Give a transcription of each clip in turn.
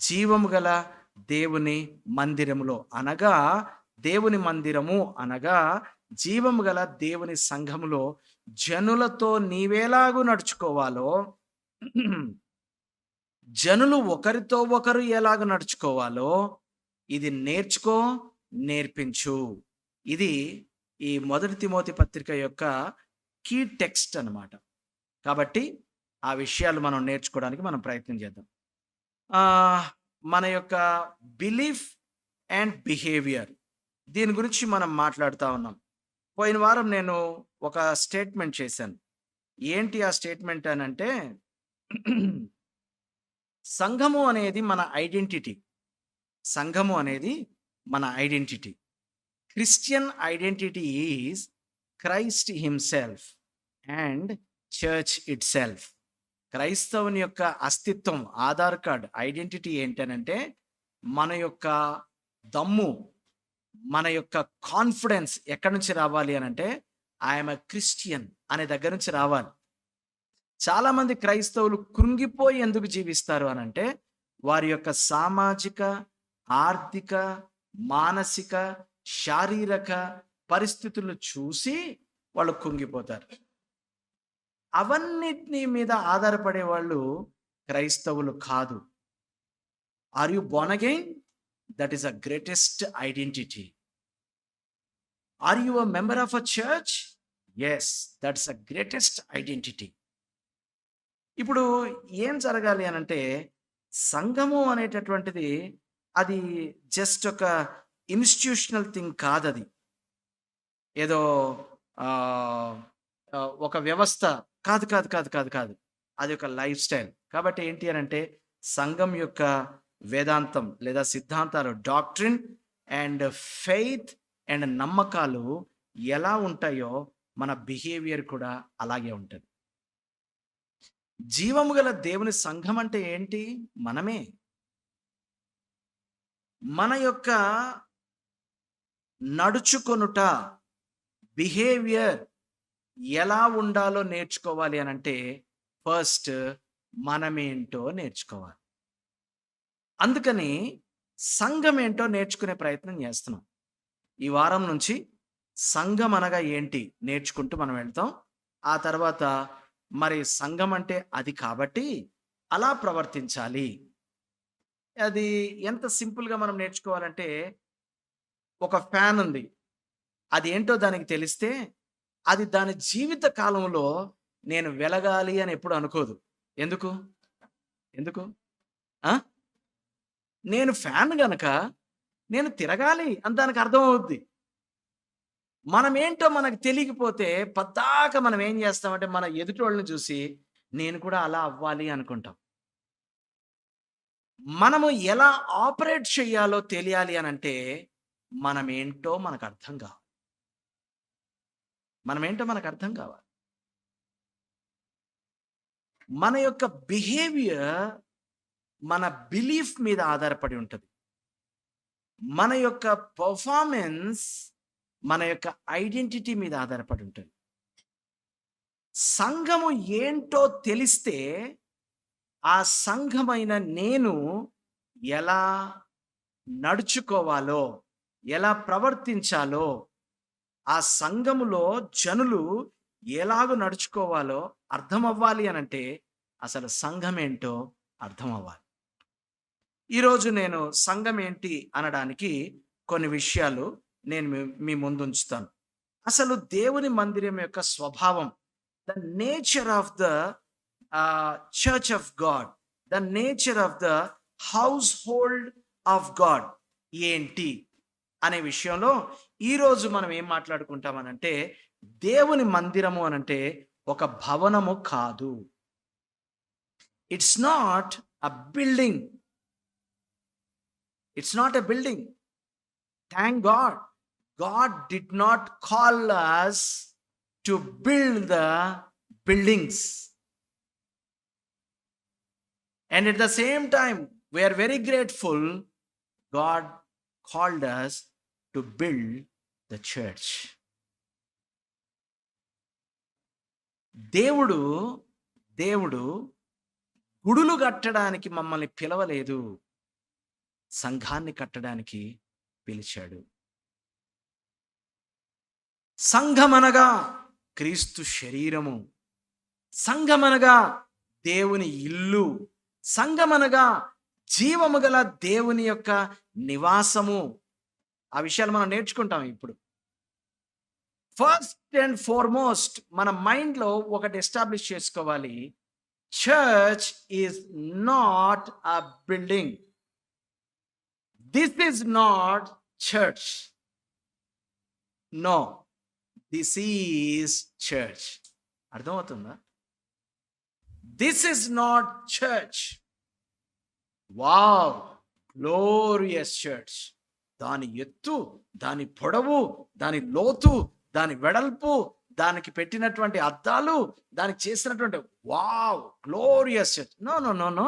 జీవము గల దేవుని మందిరములో అనగా, దేవుని మందిరము అనగా జీవము గల దేవుని సంఘములో జనులతో నీవెలాగు నడుచుకోవాలో, జనులు ఒకరితో ఒకరు ఎలాగ నడుచుకోవాలో ఇది నేర్చుకో, నేర్పించు. ఇది ఈ మొదటి తిమోతి పత్రిక యొక్క కీ టెక్స్ట్ అన్నమాట. కాబట్టి ఆ విషయాలు మనం నేర్చుకోవడానికి మనం ప్రయత్నం చేద్దాం. ఆహ్, మన యొక్క బిలీఫ్ అండ్ బిహేవియర్ దీని గురించి మనం మాట్లాడుతా ఉన్నాం. పోయిన వారం నేను ఒక స్టేట్మెంట్ చేశాను. ఏంటి ఆ స్టేట్మెంట్ అనంటే, సంఘము అనేది మన ఐడెంటిటీ. సంఘము అనేది మన identity. Christian identity is Christ himself and church itself. క్రైస్తవుని యొక్క అస్తిత్వం, ఆధార్ కార్డ్, ఐడెంటిటీ ఏంటనంటే, మన యొక్క దమ్ము, మన యొక్క కాన్ఫిడెన్స్ ఎక్కడి నుంచి రావాలి అనంటే, ఐఎమ్ ఎ క్రిస్టియన్ అనే దగ్గర నుంచి రావాలి. చాలామంది క్రైస్తవులు కృంగిపోయి ఎందుకు జీవిస్తారు అనంటే, వారి యొక్క సామాజిక, ఆర్థిక, మానసిక, శారీరక పరిస్థితులను చూసి వాళ్ళు కృంగిపోతారు. అవన్నిటిని మీద ఆధారపడే వాళ్ళు క్రైస్తవులు కాదు. Are you born again? That is a greatest identity. Are you a member of a church? Yes, that's a greatest identity. ఇప్పుడు ఏం జరగాలి అనంటే, సంఘము అనేటటువంటిది అది జస్ట్ ఒక ఇన్‌స్టిట్యూషనల్ థింగ్ కాదది. ఏదో ఆహ్, ఒక వ్యవస్థ కాదు, కాదు, కాదు, కాదు, కాదు. అది ఒక లైఫ్ స్టైల్. కాబట్టి ఏంటి అనంటే, సంఘం యొక్క వేదాంతం లేదా సిద్ధాంతాలు, డాక్ట్రిన్ అండ్ ఫెయిత్ అండ్ నమ్మకాలు ఎలా ఉంటాయో, మన బిహేవియర్ కూడా అలాగే ఉంటది. జీవము గల దేవుని సంఘం అంటే ఏంటి? మనమే. మన యొక్క నడుచుకొనుట, బిహేవియర్ ఎలా ఉండాలో నేర్చుకోవాలి అనంటే, ఫస్ట్ మనమేంటో నేర్చుకోవాలి. అందుకని సంఘమేంటో నేర్చుకునే ప్రయత్నం చేస్తున్నాం. ఈ వారం నుంచి సంఘం అనగా ఏంటి నేర్చుకుంటూ మనం వెళ్తాం. ఆ తర్వాత మరి సంఘం అంటే అది కాబట్టి అలా ప్రవర్తించాలి. అది ఎంత సింపుల్‌గా మనం నేర్చుకోవాలంటే, ఒక ఫ్యాన్ ఉంది. అదేంటో దానికి తెలిస్తే, అది దాని జీవిత కాలంలో నేను వెలగాలి అని ఎప్పుడు అనుకోదు. ఎందుకు? ఎందుకు? ఆ! నేను ఫ్యాన్ గనక నేను తిరగాలి అని దానికి అర్థమవుద్ది. మనమేంటో మనకు తెలియకపోతే పద్దాక మనం ఏం చేస్తామంటే, మన ఎదుటోళ్ళని చూసి నేను కూడా అలా అవ్వాలి అనుకుంటాం. మనము ఎలా ఆపరేట్ చేయాలో తెలియాలి అనంటే, మనమేంటో మనకు అర్థం కావాలి. మనమేంటో మనకు అర్థం కావాలి. మన యొక్క బిహేవియర్ మన బిలీఫ్ మీద ఆధారపడి ఉంటది. మన యొక్క పెర్ఫార్మన్స్ మన యొక్క ఐడెంటిటీ మీద ఆధారపడి ఉంటుంది. సంఘము ఏంటో తెలిస్తే, ఆ సంఘమైన నేను ఎలా నడుచుకోవాలో, ఎలా ప్రవర్తించాలో, ఆ సంఘములో జనులు ఎలాగ నడుచుకోవాలో అర్థమవ్వాలి అనంటే, అసలు సంఘమేంటో అర్థమవ్వాలి. ఈరోజు నేను సంఘం ఏంటి అనడానికి కొన్ని విషయాలు నేను మీ ముందుంచుతాను. అసలు దేవుని మందిరం యొక్క స్వభావం, the nature of the church of God, the nature of the household of God ఏంటి అనే విషయంలో ఈరోజు మనం ఏం మాట్లాడుకుంటామనంటే, దేవుని మందిరము అనంటే ఒక భవనము కాదు. It's not a building. It's not a building. Thank God. God did not call us to build the buildings. And at the same time, we are very grateful God called us to build the church. దేవుడు దేవుడు గుడులు కట్టడానికి మమ్మల్ని పిలవలేదు. సంఘాన్ని కట్టడానికి పిలిచాడు. సంఘమనగా క్రీస్తు శరీరము, సంఘమనగా దేవుని ఇల్లు, సంఘమనగా జీవము గల దేవుని యొక్క నివాసము. ఆ విషయాలు మనం నేర్చుకుంటాం ఇప్పుడు. ఫస్ట్ అండ్ ఫార్మోస్ట్ మన మైండ్లో ఒకటి ఎస్టాబ్లిష్ చేసుకోవాలి. Church is not a building. This is not church. No, this is church. అర్థమవుతుందా? This is not church. Wow, glorious church. దాని ఎత్తు, దాని పొడవు, దాని లోతు, దాని వెడల్పు, దానికి పెట్టినటువంటి అద్దాలు, దానికి చేసినటువంటి wow glorious church. No no no no,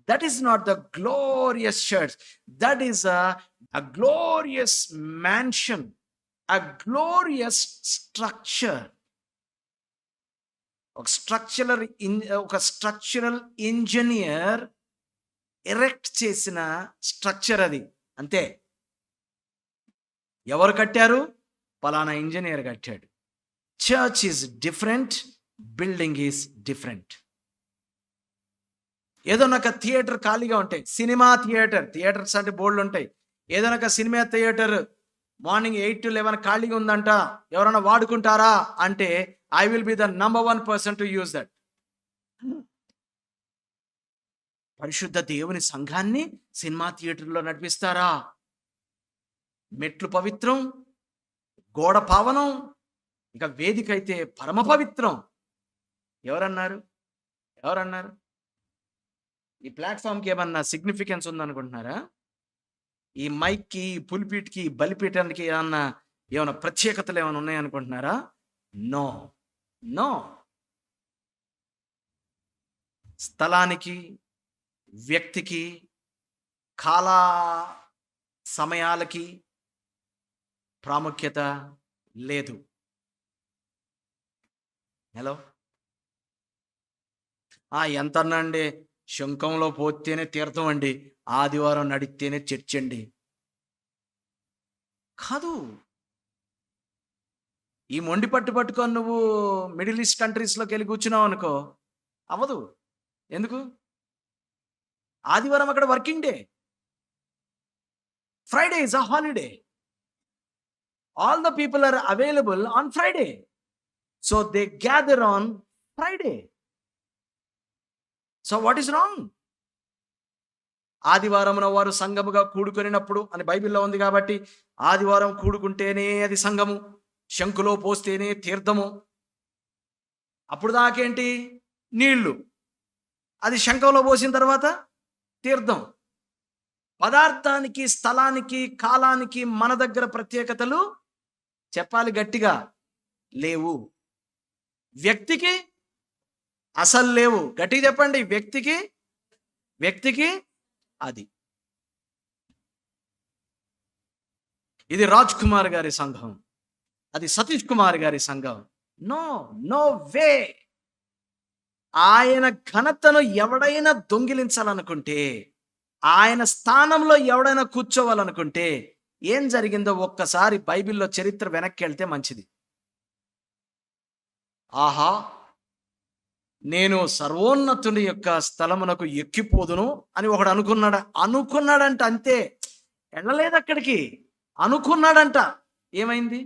that is not the glorious church. That is a glorious mansion, a glorious structure. ఒక స్ట్రక్చరల్ ఇంజనీర్ ఎరెక్ట్ చేసిన స్ట్రక్చర్ అది, అంతే. ఎవరు కట్టారు? పలానా ఇంజనీర్ కట్టాడు. Church is different, building is different. ఏదైనా ఒక థియేటర్ ఖాళీగా ఉంటాయి, సినిమా థియేటర్స్ అంటే బోర్డులు ఉంటాయి. ఏదైనా ఒక సినిమా థియేటర్ మార్నింగ్ 8 to 11 ఖాళీగా ఉందంట, ఎవరైనా వాడుకుంటారా అంటే I will be the number 1 person to use that. పరిశుద్ధ దేవుని సంఘాన్ని సినిమా థియేటర్లో నడిపిస్తారా? మెట్లు పవిత్రం, గోడ పావనం, ఇక వేదిక అయితే పరమ పవిత్రం. ఎవరన్నారు? ఈ ప్లాట్ఫామ్కి ఏమన్నా సిగ్నిఫికెన్స్ ఉందనుకుంటున్నారా? ఈ మైక్కి, పుల్పిట్కి, బలిపీఠానికి ఏమన్నా ప్రత్యేకతలు ఏమైనా ఉన్నాయనుకుంటున్నారా? No no. స్థలానికి, వ్యక్తికి, కాల సమయాలకి ప్రాముఖ్యత లేదు. హలో, ఎంత అన్నండి, శంఖంలో పోతేనే తీర్థం అండి, ఆదివారం నడిస్తేనే చర్చ్ అండి. కాదు. ఈ మొండి పట్టుకొని నువ్వు మిడిల్ ఈస్ట్ కంట్రీస్లోకి వెళ్ళి కూర్చున్నావు అనుకో, అవ్వదు. ఎందుకు? ఆదివారం అక్కడ working day, Friday is a holiday. All the people are available on Friday, so they gather on Friday. So what is wrong? ఆదివారమున వారు సంఘముగా కూడుకొనినప్పుడు అని బైబిల్లో ఉంది కాబట్టి ఆదివారం కూడుకుంటేనే అది సంఘము, శంకులో పోస్తేనే తీర్థము. అప్పుడు దాకేంటి? నీళ్లు. అది శంఖంలో పోసిన తర్వాత తీర్థం. పదార్థానికి, స్థలానికి, కాలానికి మన దగ్గర ప్రత్యేకతలు చెప్పాలి గట్టిగా, లేవు. వ్యక్తికి అసలు లేవు. గట్టిగా చెప్పండి. వ్యక్తికి అది. ఇది రాజ్ కుమార్ గారి సంఘం, అది సతీష్ కుమార్ గారి సంఘం. No no way. ఆయన ఘనతను ఎవడైనా దొంగిలించాలనుకుంటే, ఆయన స్థానంలో ఎవడైనా కూర్చోవాలనుకుంటే ఏం జరిగిందో ఒక్కసారి బైబిల్లో చరిత్ర వెనక్కి వెళ్తే మంచిది. ఆహా, నేను సర్వోన్నతుని యొక్క స్థలమునకు ఎక్కిపోదును అని ఒకడు అనుకున్నాడంట. అంతే, వెళ్ళలేదు అక్కడికి. అనుకున్నాడంట. ఏమైంది?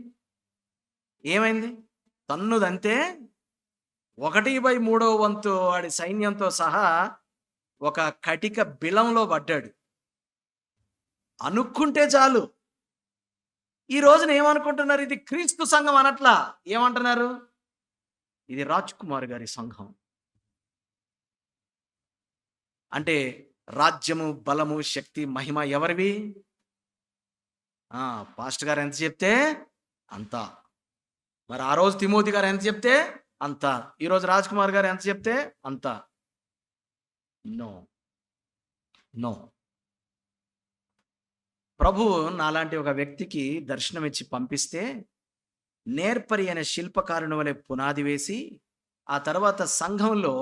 తన్నుదంతే 1/3 వంతు వాడి సైన్యంతో సహా ఒక కటిక బిలంలో పడ్డాడు. అనుకుంటే చాలు. ఈ రోజున ఏమనుకుంటున్నారు? ఇది క్రీస్తు సంఘం అనట్లా. ఏమంటున్నారు? ఇది రాజ్ కుమార్ గారి సంఘం. అంటే రాజ్యము, బలము, శక్తి, మహిమ ఎవరివి? పాస్టర్ గారు ఎంత చెప్తే అంత. మరి ఆ రోజు తిమోతి గారు ఎంత చెప్తే అంత. ఈరోజు రాజ్ కుమార్ గారు ఎంత చెప్తే అంత. No no. ప్రభు నాలాంటి ఒక వ్యక్తికి దర్శనమిచ్చి పంపిస్తే నేర్పరి అనే శిల్పకారుని వలె పునాది వేసి, ఆ తర్వాత సంఘంలో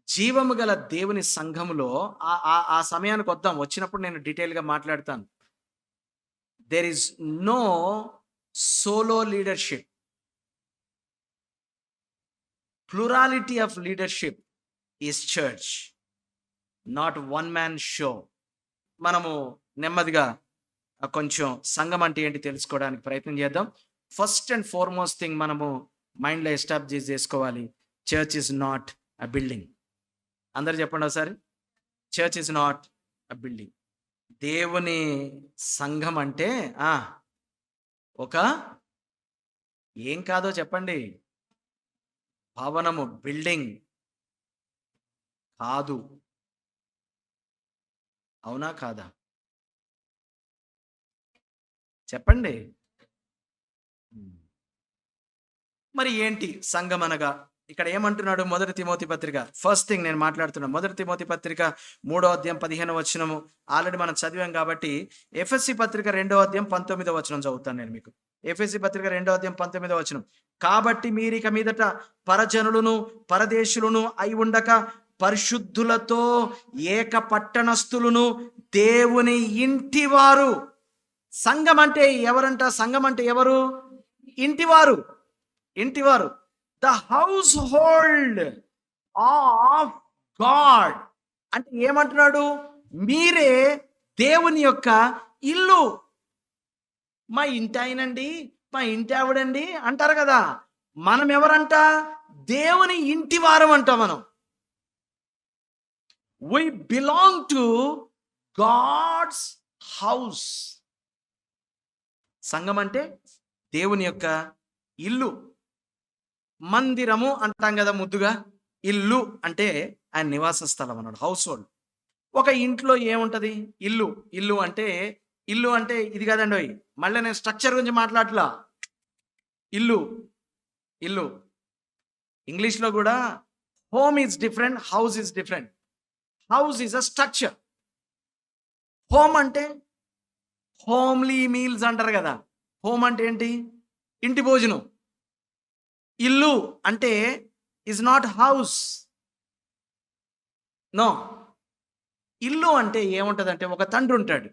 జీవము గల దేవుని సంఘములో ఆ సమయానికి వద్దాం, వచ్చినప్పుడు నేను డీటెయిల్గా మాట్లాడతాను. There is no solo leadership. Plurality of leadership is church, not one man show. మనము నెమ్మదిగా కొంచెం సంఘం అంటే ఏంటి తెలుసుకోవడానికి ప్రయత్నం చేద్దాం. ఫస్ట్ అండ్ ఫార్మోస్ట్ థింగ్ మనము మైండ్లో ఎస్టాబ్లిష్ చేసుకోవాలి, church is not a building. అందరు చెప్పండి ఒకసారి, church is not a building. దేవుని సంఘం అంటే ఒక ఏం కాదో చెప్పండి, భవనము, బిల్డింగ్ కాదు. అవునా కాదా? చెప్పండి. మరి ఏంటి సంఘం అనగా? ఇక్కడ ఏమంటున్నాడు? మొదటి తిమోతి పత్రిక, ఫస్ట్ థింగ్ నేను మాట్లాడుతున్నా, మొదటి తిమోతి పత్రిక 3వ అధ్యాయం 15వ వచనము ఆల్రెడీ మనం చదివాం కాబట్టి, ఎఫెసీ పత్రిక 2వ అధ్యాయం 19వ వచనం చదువుతాను నేను మీకు. ఎఫెసీ పత్రిక 2వ అధ్యాయం 19వ వచనం. కాబట్టి మీరిక మీదట పరజనులను పరదేశులను అయి ఉండక పరిశుద్ధులతో ఏక పట్టణస్థులను దేవుని ఇంటివారు. సంఘం అంటే ఎవరంట? సంఘం అంటే ఎవరు? ఇంటివారు. ఇంటివారు, the household of God. అంటే ఏమంటున్నాడు? మీరే దేవుని యొక్క ఇల్లు. మా ఇంటి ఆయనండి, మా ఇంటి ఆవిడండి అంటారు కదా. మనం ఎవరంట? దేవుని ఇంటి వారం అంట. మనం we belong to God's house. సంఘం అంటే దేవుని యొక్క ఇల్లు. మందిరము అంటాం కదా ముద్దుగా. ఇల్లు అంటే ఆయన నివాస స్థలం అన్నాడు, హౌస్ హోల్డ్. ఒక ఇంట్లో ఏముంటది? ఇల్లు. ఇల్లు అంటే ఇది కదండి. మళ్ళీ నేను స్ట్రక్చర్ గురించి మాట్లాడలా. ఇల్లు ఇల్లు ఇంగ్లీష్లో కూడా home is different, house is different. House is a structure. Home అంటే హోమ్లీ మీల్స్ అంటారు కదా. హోమ్ అంటే ఏంటి? ఇంటి భోజనం. ఇల్లు అంటే ఇస్ నాట్ హౌస్, నో. ఇల్లు అంటే ఏముంటుంది? ఒక తండ్రి ఉంటాడు,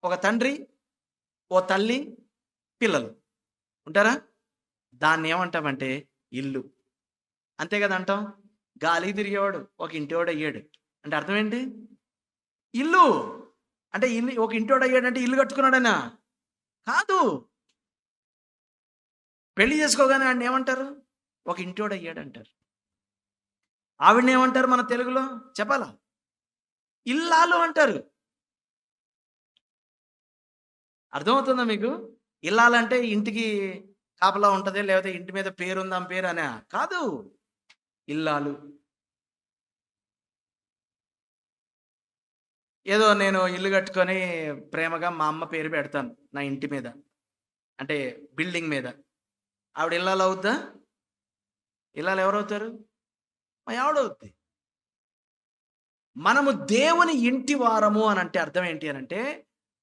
ఒక తండ్రి, ఓ తల్లి, పిల్లలు ఉంటారా? దాన్ని ఏమంటామంటే ఇల్లు. అంతే కదా అంటాం. గాలికి తిరిగేవాడు ఒక ఇంటివాడు అయ్యాడు అంటే అర్థం ఏంటి? ఇల్లు అంటే ఇల్లు. ఒక ఇంటివాడు అయ్యాడంటే ఇల్లు కట్టుకున్నాడనా? కాదు. పెళ్లి చేసుకోగానే ఆయన ఏమంటారు? ఒక ఇంటివాడు అయ్యాడు అంటారు. ఆవిడని ఏమంటారు మన తెలుగులో చెప్పాలా? ఇల్లాలు అంటారు. అర్థమవుతుందా మీకు? ఇల్లాలంటే ఇంటికి కాపలా ఉంటుంది, లేకపోతే ఇంటి మీద పేరుంది ఆమె పేరు అనే కాదు. ఇల్లాలు. ఏదో నేను ఇల్లు కట్టుకొని ప్రేమగా మా అమ్మ పేరు పెడతాను నా ఇంటి మీద, అంటే బిల్డింగ్ మీద. ఆవిడ ఇల్లాలు అవుద్దా? ఇల్లాలు ఎవరవుతారు? మా ఆవిడవుద్ది. మనము దేవుని ఇంటి వారము అని అంటే అర్థం ఏంటి అని అంటే,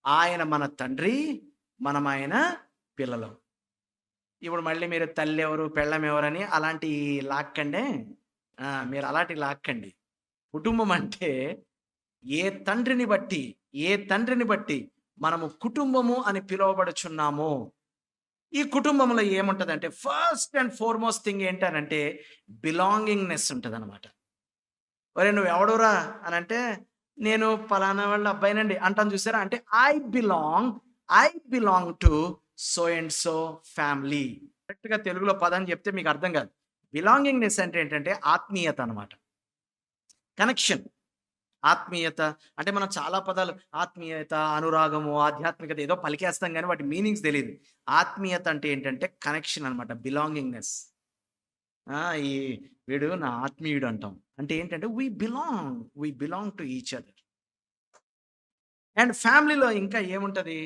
ఆయన మన తండ్రి, మనం ఆయన పిల్లలు. ఇప్పుడు మళ్ళీ మీరు తల్లి ఎవరు, పెళ్ళం ఎవరని అలాంటి లాక్కండి. మీరు అలాంటి లాక్కండి. కుటుంబం అంటే ఏ తండ్రిని బట్టి మనము కుటుంబము అని పిలువబడుచున్నామో, ఈ కుటుంబంలో ఏముంటుందంటే ఫస్ట్ అండ్ ఫార్మోస్ట్ థింగ్ ఏంటనంటే బిలాంగింగ్నెస్ ఉంటుంది అనమాట. ఒరే నువ్వు ఎవడురా అని అంటే, నేను పలానా వాళ్ళ అబ్బాయినండి అంటాను చూసారా. అంటే I belong to so and so family. కరెక్ట్గా తెలుగులో పదం చెప్తే మీకు అర్థం కాదు. బిలాంగింగ్నెస్ అంటే ఏంటంటే ఆత్మీయత అనమాట, కనెక్షన్. ఆత్మీయత అంటే మనం చాలా పదాలు, ఆత్మీయత, అనురాగము, ఆధ్యాత్మికత ఏదో పలికేస్తాం కానీ వాటి మీనింగ్స్ తెలియదు. ఆత్మీయత అంటే ఏంటంటే కనెక్షన్ అనమాట, బిలాంగింగ్నెస్. ఈ వీడు నా ఆత్మీయుడు అంటాం అంటే ఏంటంటే we belong to each other. And ఫ్యామిలీలో ఇంకా ఏముంటుంది?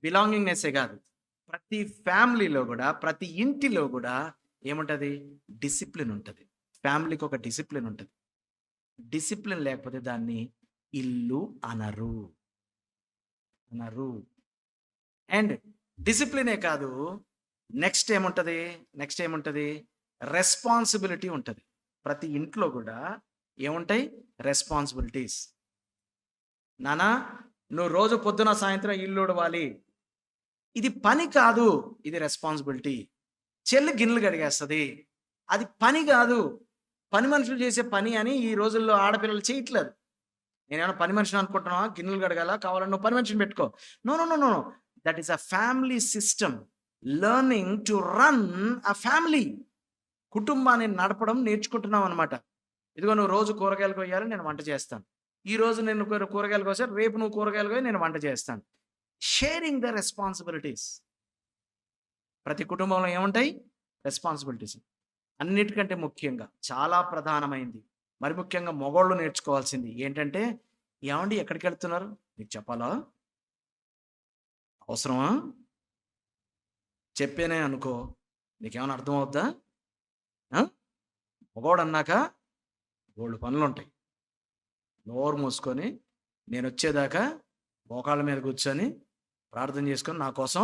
బిలాంగింగ్నెస్సే కాదు, ప్రతి ఫ్యామిలీలో కూడా, ప్రతి ఇంటిలో కూడా ఏముంటుంది? డిసిప్లిన్ ఉంటుంది. ఫ్యామిలీకి ఒక డిసిప్లిన్ ఉంటుంది. డిసిప్లిన్ లేకపోతే దాన్ని ఇల్లు అనరు. అండ్ డిసిప్లినే కాదు, నెక్స్ట్ ఏముంటుంది? రెస్పాన్సిబిలిటీ ఉంటుంది. ప్రతి ఇంట్లో కూడా ఏముంటాయి? రెస్పాన్సిబిలిటీస్. నానా, నువ్వు రోజు పొద్దున సాయంత్రం ఇల్లు ఉడవాలి. ఇది పని కాదు, ఇది రెస్పాన్సిబిలిటీ. చెల్లి గిన్నెలు కడిగేస్తుంది, అది పని కాదు. పని మనుషులు చేసే పని అని ఈ రోజుల్లో ఆడపిల్లలు చేయట్లేదు. నేనేమైనా పని మనిషిని అనుకుంటున్నావా? గిన్నెలు కడగాల, కావాలని నువ్వు పని మనిషిని పెట్టుకో. No no no no. That is a family system. Learning to run a family. కుటుంబాన్ని నడపడం నేర్చుకుంటున్నాం అనమాట. ఇదిగో నువ్వు రోజు కూరగాయలు కొయ్యాలి, నేను వంట చేస్తాను. ఈ రోజు నేను కూరగాయలు కోసాను, రేపు నువ్వు కూరగాయలు కోయి, నేను వంట చేస్తాను. Sharing the responsibilities. ప్రతి కుటుంబంలో ఏముంటాయి? రెస్పాన్సిబిలిటీస్. అన్నిటికంటే ముఖ్యంగా చాలా ప్రధానమైంది, మరి ముఖ్యంగా మగవాళ్ళు నేర్చుకోవాల్సింది ఏంటంటే, ఏమండి ఎక్కడికి వెళ్తున్నారు? మీకు చెప్పాలా? అవసరమా? చెప్పేనే అనుకో, నీకేమైనా అర్థం అవుద్దా? మగవాడు అన్నాక బోల్డు పనులు ఉంటాయి. నోరు మూసుకొని నేను వచ్చేదాకా మోకాళ్ళ మీద కూర్చొని ప్రార్థన చేసుకొని నా కోసం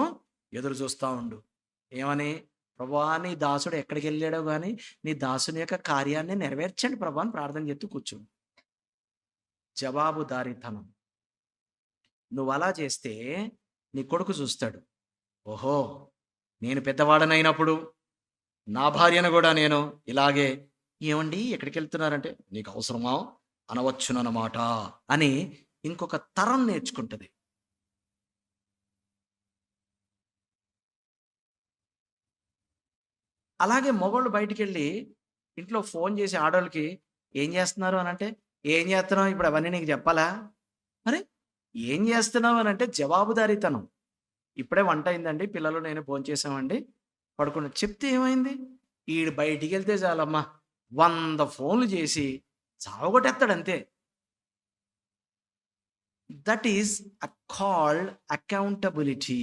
ఎదురు చూస్తూ ఉండు. ఏమని? ప్రభువా, నీ దాసుడు ఎక్కడికి వెళ్ళాడో కానీ నీ దాసుని యొక్క కార్యాన్ని నెరవేర్చండి ప్రభా అని ప్రార్థన చేస్తూ కూర్చో. జవాబుదారీతనం. నువ్వు అలా చేస్తే నీ కొడుకు చూస్తాడు, ఓహో, నేను పెద్దవాడనైనప్పుడు నా భార్యను కూడా నేను ఇలాగే, ఏమండి ఎక్కడికి వెళ్తున్నారంటే, నీకు అవసరమా అనవచ్చునన్నమాట అని ఇంకొక తరం నేర్చుకుంటుంది. అలాగే మగవాళ్ళు బయటికి వెళ్ళి ఇంట్లో ఫోన్ చేసి ఆడవాళ్ళకి ఏం చేస్తున్నారు అని అంటే, ఏం చేస్తున్నావు ఇప్పుడు అవన్నీ నీకు చెప్పాలా? మరి ఏం చేస్తున్నావు అని అంటే జవాబుదారీతనం. ఇప్పుడే వంట అయిందండి, పిల్లలు నేను భోజనం చేసామండి, పడుకున్న చెప్తే ఏమైంది? ఈడు బయటికి వెళ్తే చాలమ్మా 100 ఫోన్లు చేసి చావగొట్టేస్తాడు అంతే. That is called accountability.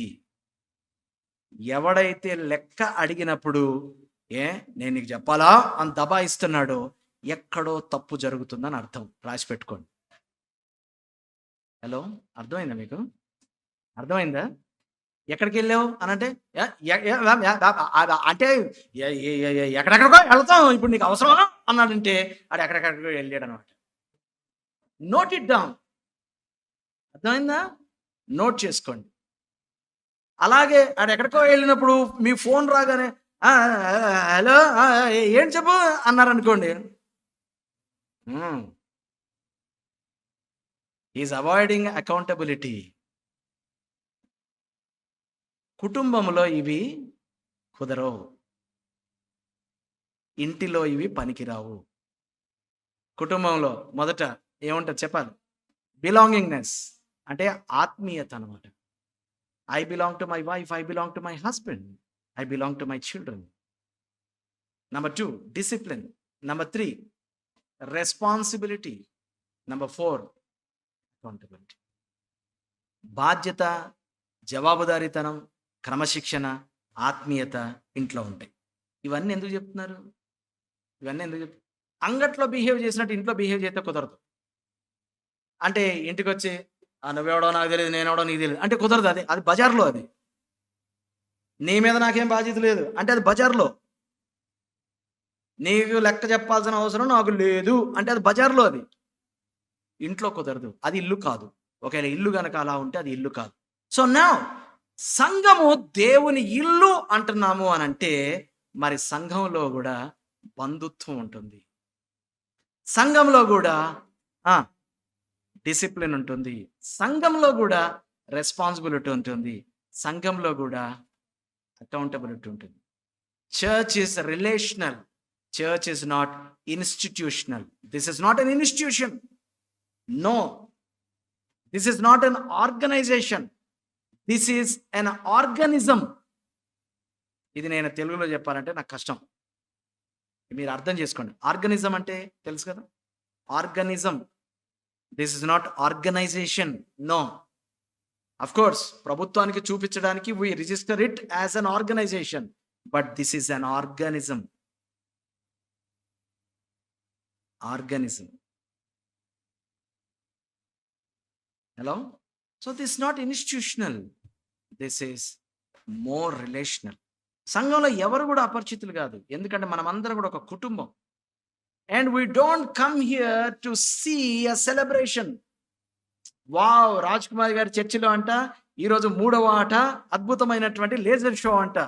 ఎవడైతే లెక్క అడిగినప్పుడు నేను నీకు చెప్పాలా అని దబాయిస్తున్నాడో ఎక్కడో తప్పు జరుగుతుందని అర్థం. రాసి పెట్టుకోండి. హలో, అర్థమైందా మీకు? అర్థమైందా? ఎక్కడికి వెళ్ళావు అని అంటే, అంటే ఎక్కడెక్కడికో వెళ్తాం, ఇప్పుడు నీకు అవసరమా అన్నాడంటే ఆడు ఎక్కడెక్కడికో వెళ్ళాడు అనమాట. Note it down. అర్థమైందా? నోట్ చేసుకోండి. అలాగే ఆడు ఎక్కడికో వెళ్ళినప్పుడు మీ ఫోన్ రాగానే హలో ఏం చెప్పు అన్నారనుకోండి, ఈజ్ అవాయిడింగ్ అకౌంటబిలిటీ. కుటుంబంలో ఇవి కుదరవు, ఇంటిలో ఇవి పనికిరావు. కుటుంబంలో మొదట ఏముంటుంది చెప్పాలి? బిలాంగింగ్నెస్ అంటే ఆత్మీయత అనమాట. I belong to my wife, I belong to my husband, I belong to my children. Number 2, discipline. Number 3, responsibility. Number 4, accountability. బాధ్యత, జవాబుదారీతనం, క్రమశిక్షణ, ఆత్మీయత ఇంట్లో ఉంటాయి. ఇవన్నీ ఎందుకు చెప్తున్నారు? అంగట్లో బిహేవ్ చేసినట్టు ఇంట్లో బిహేవ్ చేస్తే కుదరదు. అంటే ఇంటికి వచ్చి నువ్వెవడో నాకు తెలియదు, నేనెవడో నీకు తెలియదు అంటే కుదరదు. అది బజార్లో. అది నీ మీద నాకేం బాధ్యత లేదు అంటే అది బజార్లో. నీకు లెక్క చెప్పాల్సిన అవసరం నాకు లేదు అంటే అది బజార్లో. అది ఇంట్లో కుదరదు. అది ఇల్లు కాదు. ఒకవేళ ఇల్లు కనుక అలా ఉంటే అది ఇల్లు కాదు. సో నౌ సంఘము దేవుని ఇల్లు అంటున్నాము అని అంటే మరి సంఘంలో కూడా బంధుత్వం ఉంటుంది, సంఘంలో కూడా డిసిప్లిన్ ఉంటుంది, సంఘంలో కూడా రెస్పాన్సిబిలిటీ ఉంటుంది, సంఘంలో కూడా అకౌంటబిలిటీ ఉంటుంది. Church is relational, church is not institutional. This is not an institution, no, this is not an organization, this is an organism. ఇది నేను తెలుగులో చెప్పాలంటే నాకు కష్టం, మీరు అర్థం చేసుకోండి. ఆర్గనిజం అంటే తెలుసు కదా, organism. This is not organization, no. Of course ప్రభుత్వానికి చూపించడానికి we register it as an organization, but this is an organism. Hello? So this is not institutional, this is more relational. సంఘంలో ఎవరు కూడా అపరిచితులు కాదు. ఎందుకంటే మనమందరం కూడా ఒక కుటుంబం. And we don't come here to see a celebration. Wow! Raj Kumar గారి చర్చిలో అంట ఈరోజు 3వ ఆట అద్భుతమైనటువంటి లేజర్ షో అంట.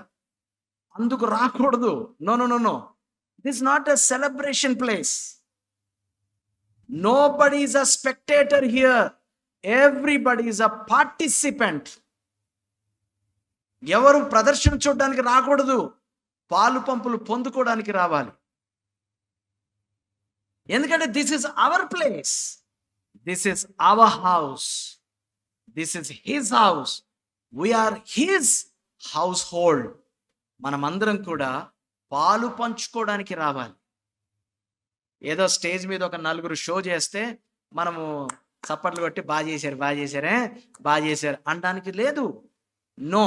అందుకు రాకూడదు. No, no, no, no. This not a celebration place. Nobody is a spectator here. Everybody is a participant. ఎవరు ప్రదర్శన చూడడానికి రాకూడదు. పాలు పంపులు పొందుకోవడానికి రావాలి. ఎందుకంటే this is our place. This is our house. This is his house. We are his household. మనమందరం కూడా పాలు పంచుకోవడానికి రావాలి. ఏదో స్టేజ్ మీద ఒక నలుగురు షో చేస్తే మనము చప్పట్లు కొట్టి బాగా చేశారు, బాగా చేశారే, బాగా చేశారు అనడానికి లేదు. నో,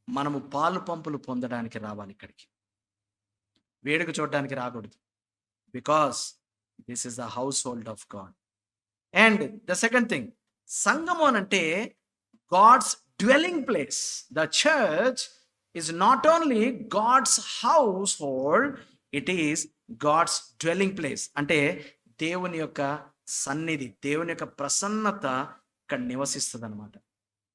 మనము పాలు పంపులు పొందడానికి రావాలి. ఇక్కడికి వేడుక చూడడానికి రాకూడదు. Because this is the household of God. And the second thing, సంఘము అనంటే God's dwelling place. The church is not only God's household, it is God's dwelling place. అంటే దేవుని యొక్క సన్నిధి, దేవుని యొక్క ప్రసన్నత ఇక్కడ నివసిస్తుంది అనమాట.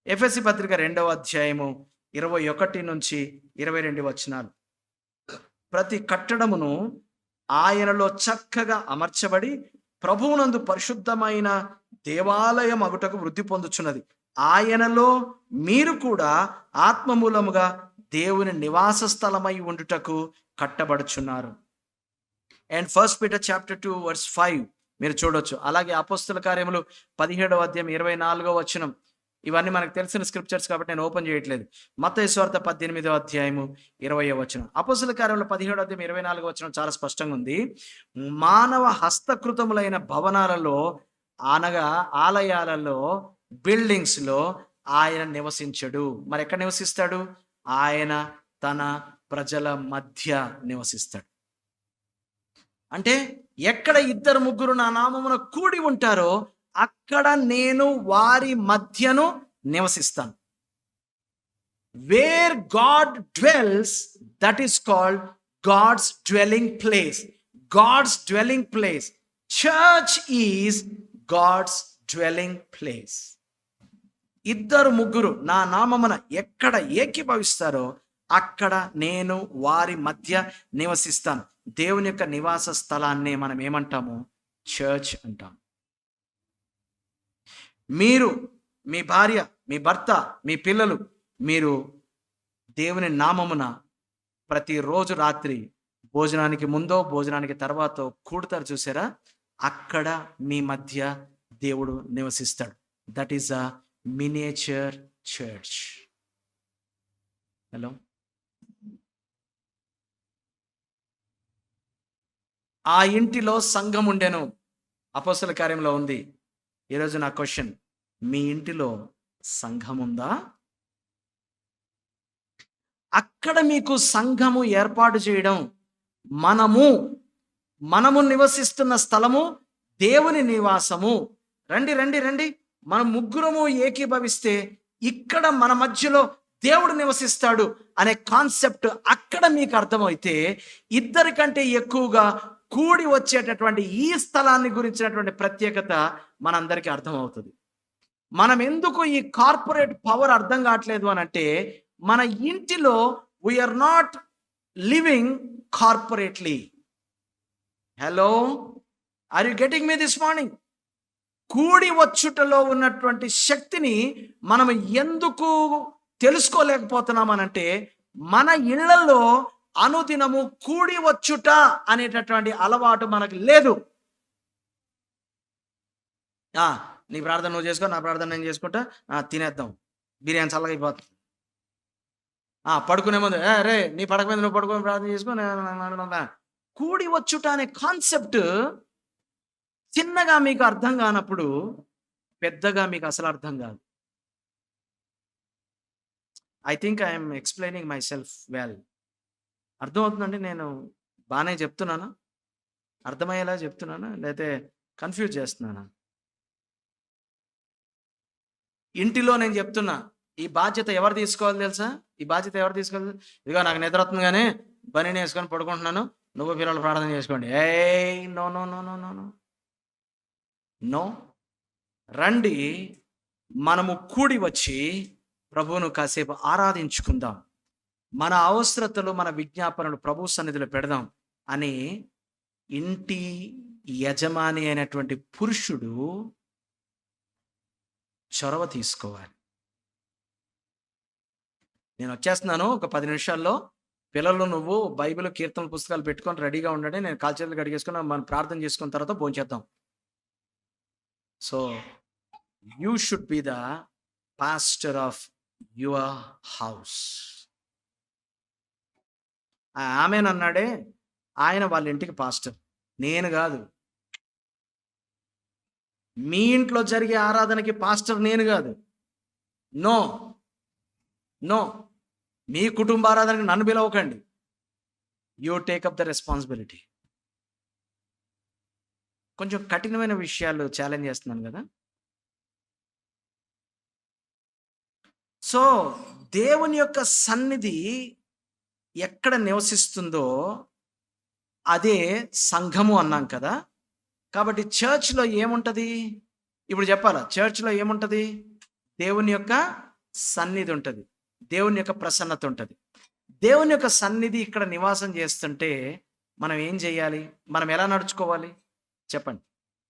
ఎఫెసీ పత్రిక 2వ అధ్యాయము 21 నుంచి 22 వచనాలు. ప్రతి కట్టడమును ఆయనలో చక్కగా అమర్చబడి ప్రభువునందు పరిశుద్ధమైన దేవాలయం అగుటకు వృద్ధి పొందుచున్నది. ఆయనలో మీరు కూడా ఆత్మమూలముగా దేవుని నివాస స్థలమై ఉండుటకు కట్టబడుచున్నారు. అండ్ 1 Peter chapter 2 verse 5 మీరు చూడొచ్చు. అలాగే అపోస్తల కార్యములు 17వ అధ్యాయం 24వ వచనం. ఇవన్నీ మనకు తెలిసిన స్క్రిప్చర్స్ కాబట్టి నేను ఓపెన్ చేయట్లేదు. మత్తయి సువార్త 18వ అధ్యాయము 20వ వచనం. అపోస్తల కార్యములు 17వ అధ్యాయం 24వ వచనం చాలా స్పష్టంగా ఉంది. మానవ హస్తకృతములైన భవనాలలో అనగా ఆలయాలలో, బిల్డింగ్స్ లో ఆయన నివసించడు. మరి ఎక్కడ నివసిస్తాడు? ఆయన తన ప్రజల మధ్య నివసిస్తాడు. అంటే ఎక్కడ 2-3 నా నామమున కూడి ఉంటారో అక్కడ నేను వారి మధ్యను నివసిస్తాను. Where God dwells, that is called God's dwelling place. God's dwelling place. Church is God's dwelling place. 2-3 నా నామమున ఎక్కడ ఏకీభవిస్తారో అక్కడ నేను వారి మధ్య నివసిస్తాను. దేవుని యొక్క నివాస స్థలాన్ని మనం ఏమంటాము? చర్చ్ అంటాం. మీరు, మీ భార్య, మీ భర్త, మీ పిల్లలు, మీరు దేవుని నామమున ప్రతిరోజు రాత్రి భోజనానికి ముందో భోజనానికి తర్వాతో కూడతారు చూసారా? అక్కడ మీ మధ్య దేవుడు నివసిస్తాడు. That is a miniature church. Hello, ఆ ఇంటిలో సంఘం ఉండెను. అపోస్తల కార్యంలో ఉంది. ఈరోజు నా క్వశ్చన్, మీ ఇంటిలో సంఘం ఉందా? అక్కడ మీకు సంఘము ఏర్పాటు చేయడం, మనము నివసిస్తున్న స్థలము దేవుని నివాసము. రండి రండి రండి, మనం ముగ్గురము ఏకీభవిస్తే ఇక్కడ మన మధ్యలో దేవుడు నివసిస్తాడు అనే కాన్సెప్ట్ అక్కడ మీకు అర్థమైతే 2 కంటే ఎక్కువగా కూడి వచ్చేటటువంటి ఈ స్థలాన్ని గురించినటువంటి ప్రత్యేకత మనందరికీ అర్థమవుతుంది. మనం ఎందుకు ఈ కార్పొరేట్ పవర్ అర్థం కావట్లేదు అని అంటే, మన ఇంటిలో we are not living corporately. Hello, are you getting me this morning? కూడి వచ్చుటలో ఉన్నటువంటి శక్తిని మనం ఎందుకు తెలుసుకోలేకపోతున్నామనంటే, మన ఇళ్లలో అనుదినము కూడి వచ్చుట అనేటటువంటి అలవాటు మనకు లేదు. నీ ప్రార్థన నువ్వు చేసుకో, నా ప్రార్థన నేను చేసుకుంటా, తినేద్దాం, బిర్యానీ చల్లగా అయిపోతుంది. పడుకునే ముందు రే నీ పడక మీద నువ్వు పడుకొని ప్రార్థన చేసుకో. కూడి వచ్చుట అనే కాన్సెప్ట్ చిన్నగా మీకు అర్థం కానప్పుడు పెద్దగా మీకు అసలు అర్థం కాదు. I think I'm explaining my self well. అర్థమవుతుందండి? నేను బాగానే చెప్తున్నానా? అర్థమయ్యేలా చెప్తున్నానా, లేకపోతే కన్ఫ్యూజ్ చేస్తున్నానా? ఇంటిలో నేను చెప్తున్నా, ఈ బాధ్యత ఎవరు తీసుకోవాలి తెలుసా? ఈ బాధ్యత ఎవరు తీసుకోవాలి? ఇదిగో నాకు నిద్ర వస్తుంది గానీ బనీను యేసుకొని పడుకుంటున్నాను. నువ్వు పిల్లలు ప్రార్థన చేసుకోండి. ఏయ్! No, no, no, no, no, no. No. రండి, మనము కూడి వచ్చి ప్రభువును కాసేపు ఆరాధించుకుందాం. మన అవసరతలు, మన విజ్ఞాపనలు ప్రభు సన్నిధిలో పెడదాం అని ఇంటి యజమాని అయినటువంటి పురుషుడు చొరవ తీసుకోవాలి. నేను వచ్చేస్తున్నాను ఒక 10 నిమిషాల్లో. పిల్లలు నువ్వు బైబిల్, కీర్తనల పుస్తకాలు పెట్టుకొని రెడీగా ఉండండి. నేను కాలు చేతులు కడిగేసుకొని మనం ప్రార్థన చేసుకున్న తర్వాత భోంచేద్దాం. So you should be the pastor of your house. ఆమెనన్నాడే ఆయన వాళ్ళ ఇంటికి పాస్టర్, నేను కాదు. మీ ఇంట్లో జరిగే ఆరాధనకి పాస్టర్ నేను కాదు. నో నో, మీ కుటుంబ ఆరాధనకి నన్ను పిలవకండి. You take up the responsibility. కొంచెం కఠినమైన విషయాలు ఛాలెంజ్ చేస్తున్నాను కదా. సో దేవుని యొక్క సన్నిధి ఎక్కడ నివసిస్తుందో అదే సంఘము అన్నాం కదా. కాబట్టి చర్చ్లో ఏముంటుంది? ఇప్పుడు చెప్పాలా? చర్చ్లో ఏముంటుంది? దేవుని యొక్క సన్నిధి ఉంటుంది, దేవుని యొక్క ప్రసన్నత ఉంటుంది. దేవుని యొక్క సన్నిధి ఇక్కడ నివాసం చేస్తుంటే మనం ఏం చేయాలి? మనం ఎలా నడుచుకోవాలి చెప్పండి.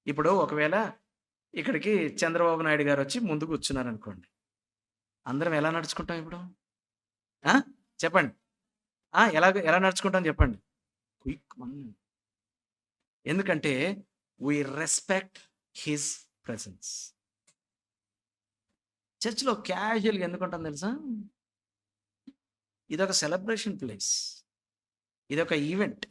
ఇప్పుడు ఒకవేళ ఇక్కడికి చంద్రబాబు నాయుడు గారు వచ్చి ముందు కూర్చున్నారు అనుకోండి, అందరం ఎలా నడుచుకుంటాం ఇప్పుడు? చెప్పండి. ఎలా నడుచుకుంటాం చెప్పండి. ఎందుకంటే we రెస్పెక్ట్ హిజ్ ప్రెసెన్స్. చర్చ్లో క్యాజువల్గా ఎందుకుంటాం తెలుసా? ఇదొక సెలబ్రేషన్ ప్లేస్, ఇదొక event.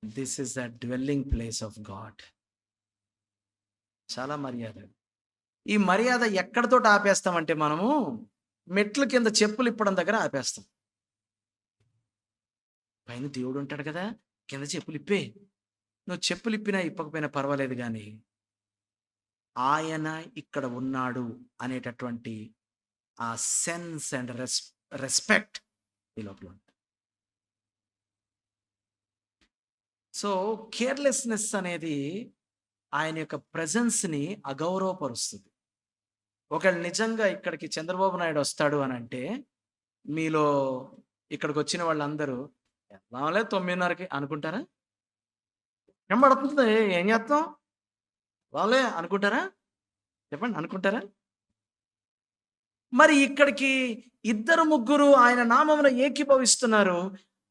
This is the dwelling place of God. చాలా మర్యాద. ఈ మర్యాద ఎక్కడితో ఆపేస్తామంటే మనము మెట్ల కింద చెప్పులు ఇప్పడం దగ్గర ఆపేస్తాం. పైన దేవుడు ఉంటాడు కదా, కింద చెప్పులు ఇప్పే. నువ్వు చెప్పులు ఇప్పినా ఇప్పకపోయినా పర్వాలేదు, కానీ ఆయన ఇక్కడ ఉన్నాడు అనేటటువంటి ఆ సెన్స్ అండ్ రెస్పెక్ట్ ఈ లోపల ఉంటుంది. సో కేర్లెస్నెస్ అనేది ఆయన యొక్క ప్రెజెన్స్ని అగౌరవపరుస్తుంది. ఒకళ్ళు నిజంగా ఇక్కడికి చంద్రబాబు నాయుడు వస్తాడు అని అంటే మీలో ఇక్కడికి వచ్చిన వాళ్ళందరూ రాలే 9:30కి అనుకుంటారా? పడుతుంది, ఏం చేస్తాం రాలే అనుకుంటారా? చెప్పండి, అనుకుంటారా? మరి ఇక్కడికి 2-3 ఆయన నామమున ఏకీభవిస్తున్నారు,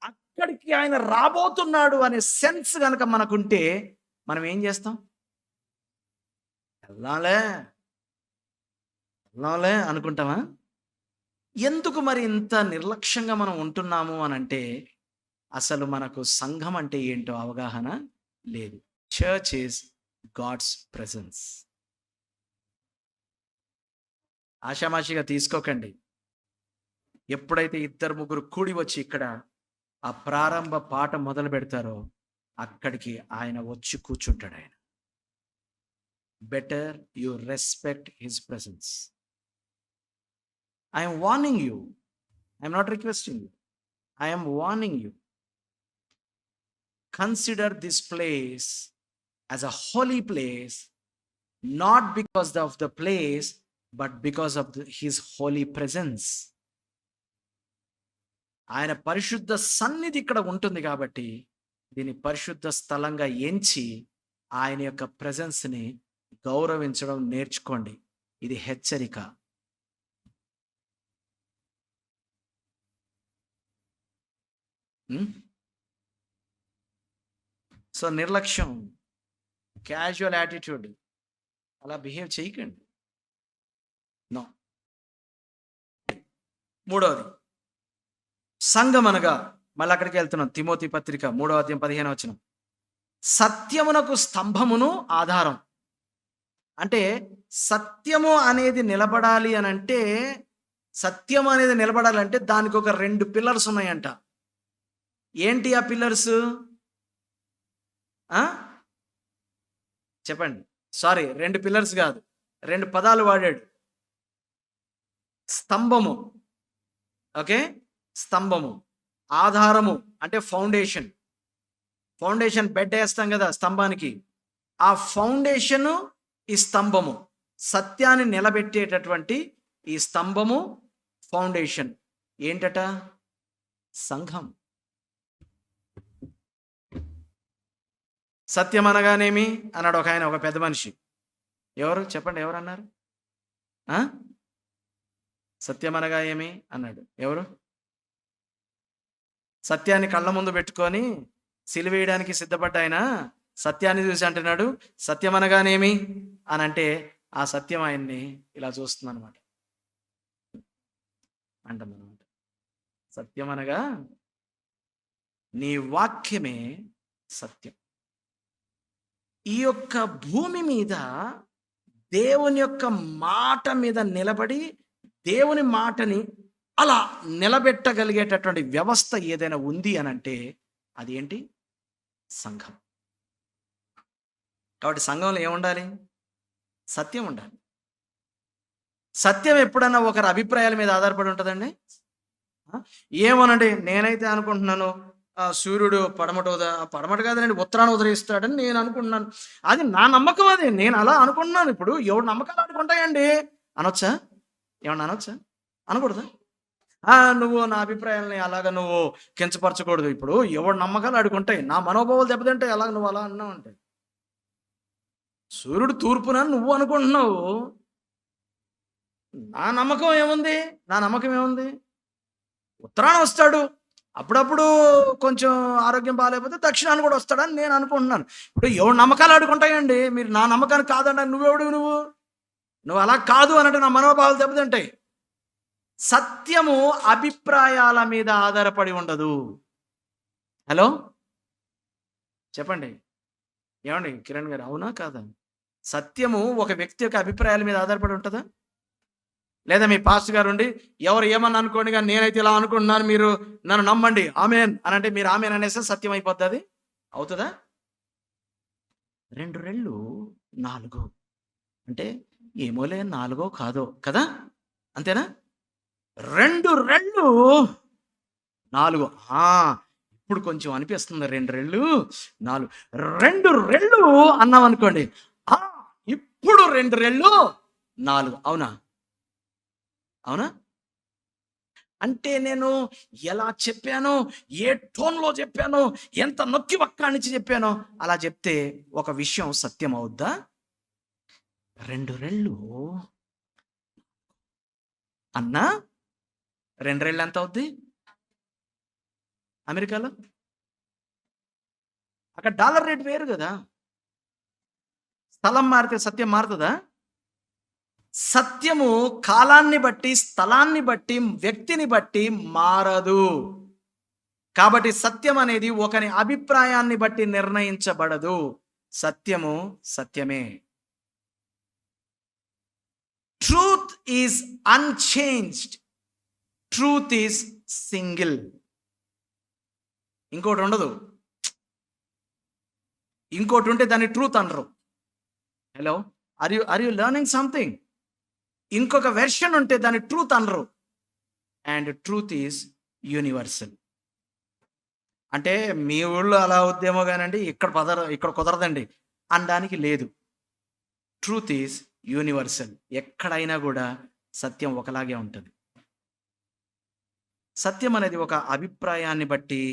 అక్కడికి ఆయన రాబోతున్నాడు అనే సెన్స్ కనుక మనకుంటే మనం ఏం చేస్తాం? వెళ్ళాలే అనుకుంటామా? ఎందుకు మరి ఇంత నిర్లక్ష్యంగా మనం ఉంటున్నాము అని అంటే అసలు మనకు సంఘం అంటే ఏంటో అవగాహన లేదు. Church is God's presence. ఆషామాషిగా తీసుకోకండి. ఎప్పుడైతే 2-3 కూడి వచ్చి ఇక్కడ ఆ ప్రారంభ పాట మొదలు పెడతారో అక్కడికి ఆయన వచ్చి కూర్చుంటాడు. ఆయన better you respect his presence. I am warning you. I am not requesting you. I am warning you. Consider this place as a holy place, not because of the place, but because of his holy presence. ఆయన పరిశుద్ధ సన్నిధి ఇక్కడ ఉంటుంది కాబట్టి దీని పరిశుద్ధ స్థలంగా ఎంచి ఆయన యొక్క ప్రెజెన్స్ని గౌరవించడం నేర్చుకోండి. ఇది హెచ్చరిక. సో నిర్లక్ష్యం, క్యాజువల్ యాటిట్యూడ్ అలా బిహేవ్ చేయకండి. నో. మూడవది సంఘం అనగా, మళ్ళీ అక్కడికి వెళ్తున్నాం, తిమోతి పత్రిక 3:15 సత్యమునకు స్తంభమును ఆధారం. అంటే సత్యము అనేది నిలబడాలి అని అంటే, సత్యం అనేది నిలబడాలంటే దానికి ఒక 2 పిల్లర్స్ ఉన్నాయంట. ఏంటి ఆ పిల్లర్స్? చెప్పండి. సారీ, 2 పిల్లర్స్ కాదు, 2 పదాలు వాడాడు. స్తంభము. ఓకే. స్తంభము. ఆధారము అంటే ఫౌండేషన్. ఫౌండేషన్ బెడ్ ఏస్తాం కదా స్తంభానికి. ఆ ఫౌండేషను ఈ స్తంభము. సత్యాన్ని నిలబెట్టేటటువంటి ఈ స్తంభము, ఫౌండేషన్ ఏంటట? సంఘం. సత్యం అనగానేమి అన్నాడు ఒక ఆయన, ఒక పెద్ద మనిషి. ఎవరు చెప్పండి, ఎవరన్నారు? సత్యం అనగా ఏమి అన్నాడు. ఎవరు? సత్యాన్ని కళ్ళ ముందు పెట్టుకొని సిలువేయడానికి సిద్ధపడ్డ ఆయన సత్యాన్ని చూసి అంటున్నాడు, సత్యం అనగానేమి అని అంటే ఆ సత్యం ఆయన్ని ఇలా చూస్తుంది అనమాట. అంటుందన్నమాట, సత్యం అనగా నీ వాక్యమే సత్యం. ఈ యొక్క భూమి మీద దేవుని యొక్క మాట మీద నిలబడి దేవుని మాటని అలా నిలబెట్టగలిగేటటువంటి వ్యవస్థ ఏదైనా ఉంది అని అంటే అది ఏంటి? సంఘం. కాబట్టి సంఘంలో ఏముండాలి? సత్యం ఉండాలి. సత్యం ఎప్పుడన్నా ఒకరి అభిప్రాయాల మీద ఆధారపడి ఉంటుందండి? ఏమోనండి, నేనైతే అనుకుంటున్నాను సూర్యుడు పడమట కాదండి ఉత్తరాన్ని ఉదయిస్తాడని నేను అనుకుంటున్నాను. అది నా నమ్మకం, అది నేను అలా అనుకుంటున్నాను. ఇప్పుడు ఎవడు నమ్మకాలు అనుకుంటాయండి అనొచ్చా? ఏమన్నా అనొచ్చా? అనకూడదా? నువ్వు నా అభిప్రాయాలని అలాగ నువ్వు కించపరచకూడదు. ఇప్పుడు ఎవడు నమ్మకాలు అడుగుంటాయి, నా మనోభావాలు దెబ్బతింటాయి అలాగ నువ్వు అలా అన్నావు అంటే. సూర్యుడు తూర్పున నువ్వు అనుకుంటున్నావు, నా నమ్మకం ఏముంది? ఉత్తరాన వస్తాడు, అప్పుడప్పుడు కొంచెం ఆరోగ్యం బాగాలేకపోతే దక్షిణాన్ని కూడా వస్తాడని నేను అనుకుంటున్నాను. ఇప్పుడు ఎవడు నమ్మకాలు ఆడుకుంటాయండి? మీరు నా నమ్మకాన్ని కాదంటే నువ్వు అలా కాదు అన్నట్టు నా మనోభావాలు దెబ్బతింటాయి. సత్యము అభిప్రాయాల మీద ఆధారపడి ఉండదు. హలో చెప్పండి, ఏమండి కిరణ్ గారు, అవునా కాదా? సత్యము ఒక వ్యక్తి యొక్క అభిప్రాయాల మీద ఆధారపడి ఉంటుందా? లేదా మీ పాస్టర్ గారు ఉండి ఎవరు ఏమన్నా అనుకోండి కానీ నేనైతే ఇలా అనుకుంటున్నాను, మీరు నన్ను నమ్మండి ఆమెన్ అని అంటే మీరు ఆమెన్ అనేసి సత్యం అయిపోతుంది? అవుతుందా? 2 రెళ్ళు 4 అంటే ఏమోలే 4 కాదో కదా, అంతేనా? 2 రెళ్ళు 4. ఇప్పుడు కొంచెం అనిపిస్తుంది 2 రెళ్ళు 4. 2 రెళ్ళు అన్నాం అనుకోండి, ఇప్పుడు 2 రెళ్ళు 4. అవునా? అంటే నేను ఎలా చెప్పానో, ఏ టోన్లో చెప్పానో, ఎంత నొక్కి వక్కాణించి చెప్పానో అలా చెప్తే ఒక విషయం సత్యం అవుద్దా? 2 రెళ్ళు అన్నా 2 రెళ్ళు ఎంత అవుద్ది అమెరికాలో? అక్కడ డాలర్ రేట్ వేరు కదా. స్థలం మారితే సత్యం మారుతుందా? సత్యము కాలాన్ని బట్టి, స్థలాన్ని బట్టి, వ్యక్తిని బట్టి మారదు. కాబట్టి సత్యం అనేది ఒకరి అభిప్రాయాన్ని బట్టి నిర్ణయించబడదు. సత్యము సత్యమే. Truth is unchanged, truth is single. ఇంకోటి ఉండదు. ఇంకోటి ఉంటే దాన్ని ట్రూత్ అనరు. Hello, are you learning something? ఇంకొక వెర్షన్ ఉంటే దాన్ని ట్రూత్ అనరు. And truth is universal. అంటే మీ ఊళ్ళో అలా అవుద్దేమో కానండి, ఇక్కడ కుదరదండి అనడానికి లేదు. Truth is universal. ఎక్కడైనా కూడా సత్యం ఒకలాగే ఉంటుంది. సత్యం అనేది ఒక అభిప్రాయాన్ని బట్టి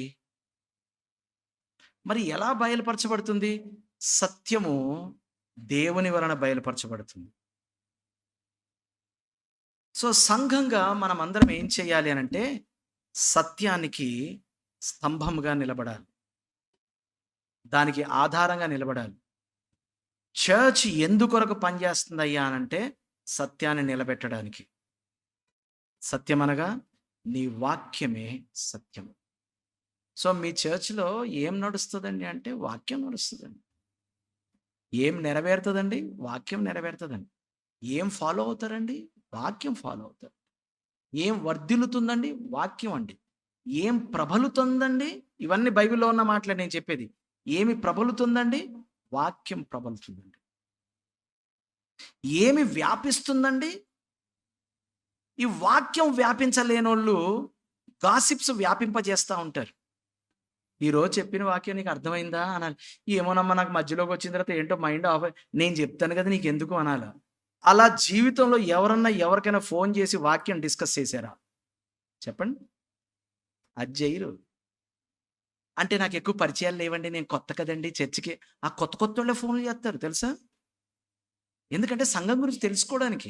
మరి ఎలా బయలుపరచబడుతుంది? సత్యము దేవుని వలన బయలుపరచబడుతుంది. సో సంఘంగా మనం అందరం ఏం చేయాలి అనంటే సత్యానికి స్తంభంగా నిలబడాలి, దానికి ఆధారంగా నిలబడాలి. చర్చ్ ఎందుకొరకు పనిచేస్తుందయ్యా అనంటే సత్యాన్ని నిలబెట్టడానికి. సత్యం అనగా నీ వాక్యమే సత్యం. సో మీ చర్చ్లో ఏం నడుస్తుందండి అంటే వాక్యం నడుస్తుందండి. ఏం నెరవేరుతుందండి? వాక్యం నెరవేరుతుందండి. ఏం ఫాలో అవుతారండి? వాక్యం ఫాలో అవుతారు. ఏం వర్ధిల్లుతుందండి? వాక్యం అండి. ఏం ప్రబలుతుందండి? ఇవన్నీ బైబిల్లో ఉన్న మాటలే నేను చెప్పేది. ఏమి ప్రబలుతుందండి? వాక్యం ప్రబలుతుందండి. ఏమి వ్యాపిస్తుందండి? ఈ వాక్యం వ్యాపించలేనోళ్ళు గాసిప్స్ వ్యాపింపజేస్తా ఉంటారు. ఈరోజు చెప్పిన వాక్యం నీకు అర్థమైందా అనాలి. ఏమోనమ్మా నాకు మధ్యలోకి వచ్చిన తర్వాత ఏంటో మైండ్ ఆఫ్ నేను చెప్తాను కదా నీకెందుకు అనాల. అలా జీవితంలో ఎవరన్నా ఎవరికైనా ఫోన్ చేసి వాక్యం డిస్కస్ చేశారా? చెప్పండి. అది చెయ్యరు. అంటే నాకు ఎక్కువ పరిచయాలు లేవండి. నేను కొత్త కదండీ చర్చికి. ఆ కొత్త కొత్తోళ్ళే ఫోన్‌లు చేత్తారు తెలుసా? ఎందుకంటే సంఘం గురించి తెలుసుకోవడానికి.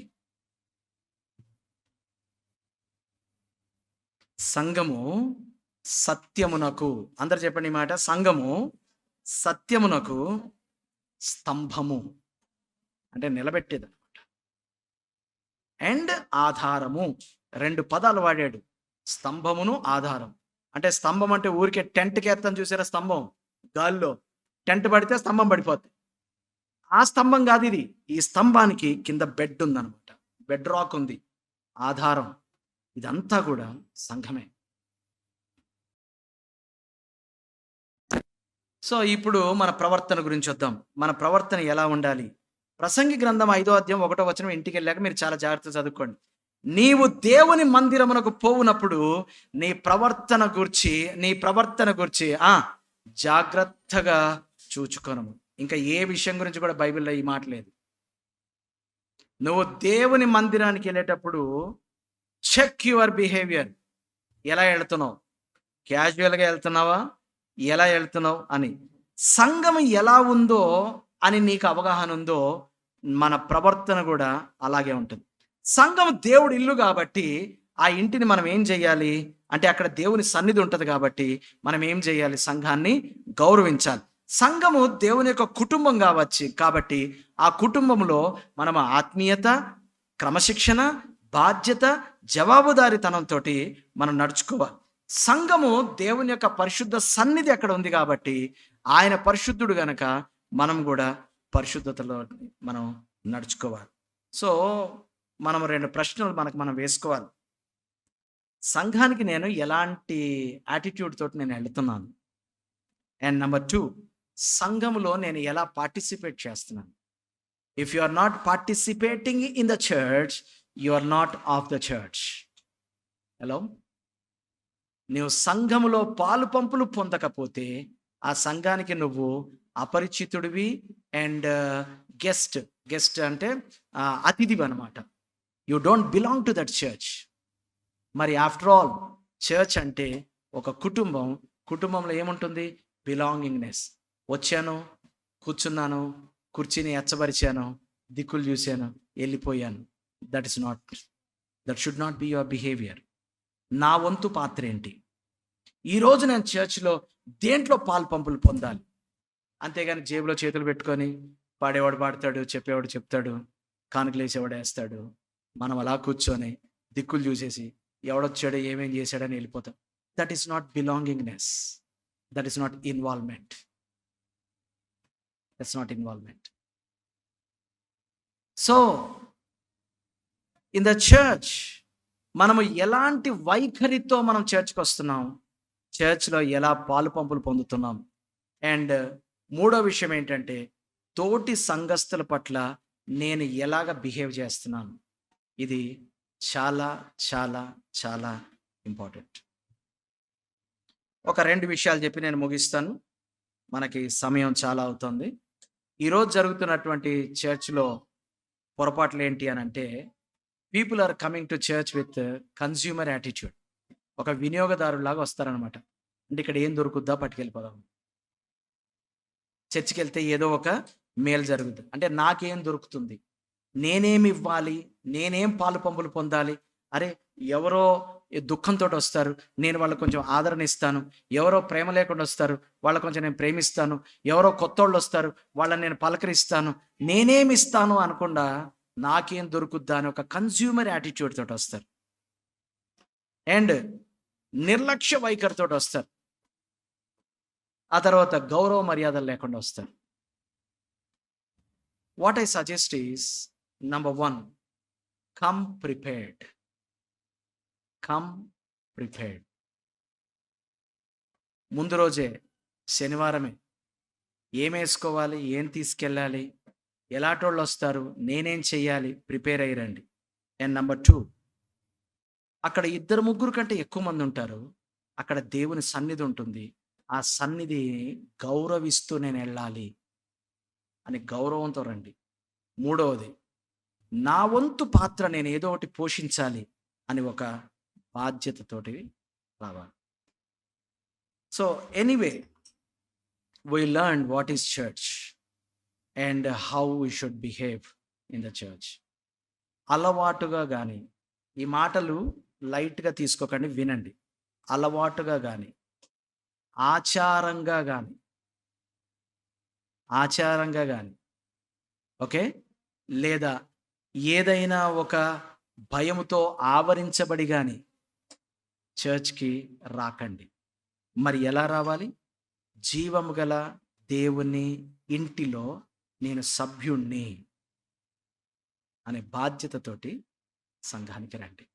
సంఘము సత్యమునకు అందరూ చెప్పండి ఈ మాట. సంఘము సత్యమునకు స్తంభము అంటే నిలబెట్టేది. అండ్ ఆధారము 2 పదాలు వాడాడు. స్తంభమును, ఆధారం. అంటే స్తంభం అంటే ఊరికే టెంట్‌కేత్తాం చూసారా స్తంభం? గాలిలో టెంట్ పడితే స్తంభం పడిపోద్ది. ఆ స్తంభం కాదిది. ఈ స్తంభానికి కింద బెడ్ ఉందనమాట. బెడ్ రాక్ ఉంది. ఆధారం. ఇదంతా కూడా సంఘమే. సో, ఇప్పుడు మన ప్రవర్తన గురించొద్దాం. మన ప్రవర్తన ఎలా ఉండాలి? ప్రసంగి గ్రంథం 5వ అధ్యాయం 1వ వచనం ఇంటికెళ్ళాక మీరు చాలా జాగ్రత్తగా చదువుకోండి. నీవు దేవుని మందిరమునకు పోవునప్పుడు నీ ప్రవర్తన గూర్చి జాగ్రత్తగా చూచుకొనుము. ఇంకా ఏ విషయం గురించి కూడా బైబిల్‌లో ఈ మాట లేదు. నువ్వు దేవుని మందిరానికెళ్ళేటప్పుడు చెక్ యువర్ బిహేవియర్. ఎలా ఎళ్తున్నావు? క్యాజువల్‌గా ఎళ్తున్నావా? ఎలా ఎళ్తున్నావు అని. సంఘం ఎలా ఉందో అని నీకు అవగాహన ఉందో, మన ప్రవర్తన గూడా అలాగే ఉంటుంది. సంఘం దేవుడి ఇల్లు గాబట్టి, ఆ ఇంటిని మనం ఏం జేయాలి? అంటే అక్కడ దేవుని సన్నిధి ఉంటది గాబట్టి, మనం ఏం జేయాలి? సంఘాన్ని గౌరవించాలి. సంఘము దేవుని యొక్క కుటుంబం కాబట్టి, ఆ కుటుంబంలో మనం ఆత్మీయత, క్రమశిక్షణ, బాధ్యత, జవాబుదారీతనంతోటి మనం నడుచుకోవాలి. సంఘము దేవుని యొక్క పరిశుద్ధ సన్నిధి అక్కడ ఉంది కాబట్టి, ఆయన పరిశుద్ధుడు గనక మనం గూడా పరిశుద్ధతలో మనం నడుచుకోవాలి. సో, మనం 2 ప్రశ్నలు మనం వేసుకోవాలి. సంఘానికి నేను ఎలాంటి యాటిట్యూడ్ తోటి నేను ఎళ్తున్నాను? అండ్ నంబర్ 2 సంఘములో నేను ఎలా పార్టిసిపేట్ చేస్తున్నాను? If you are not participating in the church, you are not of the church. Hello! నీవు సంఘములో పాలు పంపులు పొందకపోతే ఆ సంఘానికి నువ్వు అపరిచితుడివి అండ్ గెస్ట్ అంటే అతిథివి అనమాట. You don't belong to that church. మరి ఆఫ్టర్ ఆల్ చర్చ్ అంటే ఒక కుటుంబంలో ఏముంటుంది? బిలాంగింగ్నెస్. వచ్చాను, కూర్చున్నాను, కుర్చీని ఎచ్చబరిచాను, దిక్కులు చూశాను, వెళ్ళిపోయాను. That should not be your behaviour. నా వంతు పాత్ర ఏంటి? ఈరోజు నేను చర్చ్‌లో దేంట్లో పాలు పంపులు పొందాలి? అంతేగాని జేబులో చేతులు పెట్టుకొని పాడేవాడు పాడతాడు, చెప్పేవాడు చెప్తాడు, కానుకలేసేవాడు ఏస్తాడు. మనం అలా కూర్చొని దిక్కులు చూసేసి ఎవడొచ్చాడో ఏమేం చేశాడని వెళ్ళిపోతాం. That is not belongingness. That is not involvement. That's not involvement. So, in the church మనము ఎలాంటి వైఖరితో మనం చర్చ్‌కి వస్తున్నాం? చర్చ్‌లో ఎలా పాలు పంపులు పొందుతున్నాం? అండ్ మూడో విషయం ఏంటంటే, తోటి సంఘస్థుల పట్ల నేను ఎలాగ బిహేవ్ చేస్తున్నాను? ఇది చాలా చాలా చాలా ఇంపార్టెంట్. ఒక 2 విషయాలు చెప్పి నేను ముగిస్తాను. మనకి సమయం చాలా అవుతుంది. ఈరోజు జరుగుతున్నటువంటి చర్చ్‌లో పొరపాట్లు ఏంటి అనంటే, people are coming to church with consumer attitude. ఒక వినియోగదారులాగా వస్తారనమాట. అంటే ఇక్కడ ఏం దొరుకుద్దా పట్టుకెళ్ళిపోదాం. చర్చికెళ్తే ఏదో ఒక మేలు జరుగుద్ది. అంటే నాకేం దొరుకుతుంది? నేనేమి ఇవ్వాలి? నేనేం పాలు పంపులు పొందాలి? అరే! ఎవరో దుఃఖంతోటి వస్తారు. నేను వాళ్ళకి కొంచెం ఆదరణ ఇస్తాను. ఎవరో ప్రేమ లేకుండా వస్తారు. వాళ్ళకి కొంచెం నేను ప్రేమిస్తాను. ఎవరో కొత్తోళ్ళు వస్తారు. వాళ్ళని నేను పలకరిస్తాను. నేనేమి ఇస్తాను అనకుండా నాకేం దొరుకుద్దా అని ఒక కన్స్యూమర్ యాటిట్యూడ్ తోటి వస్తారు. అండ్ నిర్లక్ష్య వైఖరితోటి వస్తారు. ఆ తర్వాత గౌరవ మర్యాదలు లేకుండా వస్తారు. What I suggest is number 1 come prepared. Come prepared. ముందు రోజే శనివారమే ఏమేసుకోవాలి? ఏం తీసుకెళ్ళాలి? ఎలాటోళ్ళు వస్తారు, నేనేం చెయ్యాలి, ప్రిపేర్ అయ్యిరండి. అండ్ నంబర్ 2, అక్కడ ఇద్దరు ముగ్గురు కంటే ఎక్కువ మంది ఉంటారు. అక్కడ దేవుని సన్నిధి ఉంటుంది. ఆ సన్నిధి గౌరవిస్తూ నేను వెళ్ళాలి అని గౌరవంతో రండి. మూడవది, నా వంతు పాత్ర నేను ఏదో ఒకటి పోషించాలి అని ఒక బాధ్యతతోటి రావాలి. So anyway, we learned what is church and how we should behave in the church. అలవాటుగా కానీ, ఈ మాటలు లైట్గా తీసుకోకండి, వినండి. అలవాటుగా కానీ, ఆచారంగా కానీ, ఓకే, లేదా ఏదైనా ఒక భయముతో ఆవరించబడి కానీ చర్చ్కి రాకండి. మరి ఎలా రావాలి? జీవము గల దేవుని ఇంటిలో నేను సభ్యుణ్ణి అనే బాధ్యతతోటి సంఘానికి రండి.